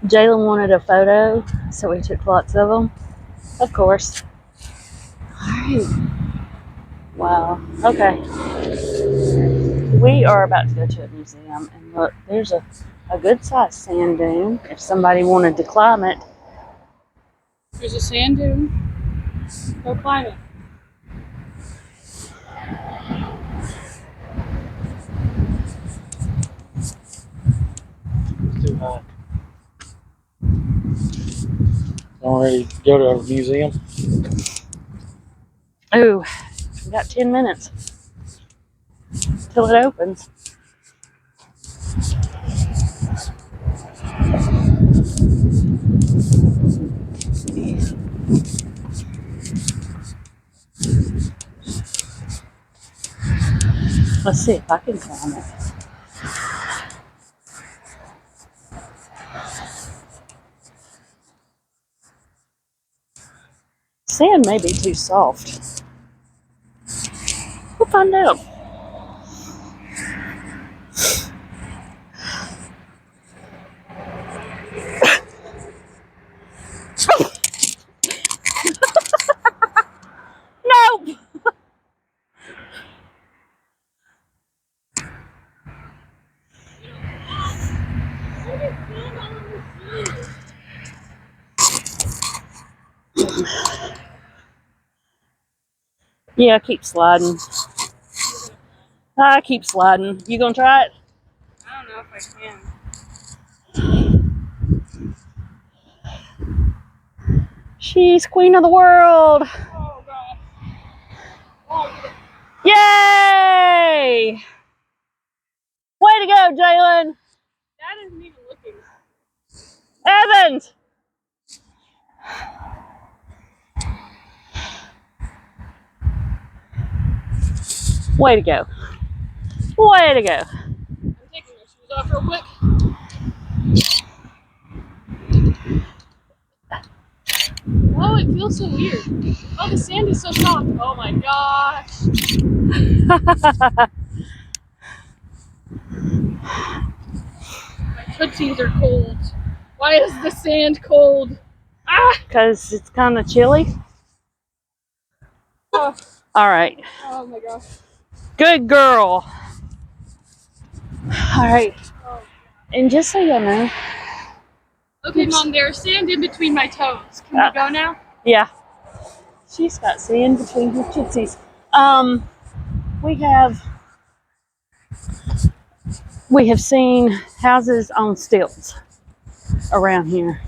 Jalen wanted a photo, so we took lots of them. Of course. Alright. Wow. Okay. We are about to go to a museum, and look, there's a good sized sand dune if somebody wanted to climb it. There's a sand dune. Go climb it. It's too high. Already go to a museum. Ooh, we got 10 minutes till it opens. Let's see if I can climb it. Sand may be too soft. We'll find out. Nope. Yeah, keep sliding. I keep sliding. You gonna try it? I don't know if I can. She's queen of the world. Oh god. Oh, Yay! Way to go, Jalen. that isn't even looking. Evans. Way to go. Way to go. I'm taking my shoes off real quick. Oh, it feels so weird. Oh, the sand is so soft. Oh my gosh. My tootsies are cold. Why is the sand cold? Ah! Because it's kind of chilly. Oh, All right. oh my gosh. Good girl. All right. Oh. And just so you know. Okay, Mom, there's sand in between my toes. Can we go now? Yeah. She's got sand between her tootsies. We have seen houses on stilts around here.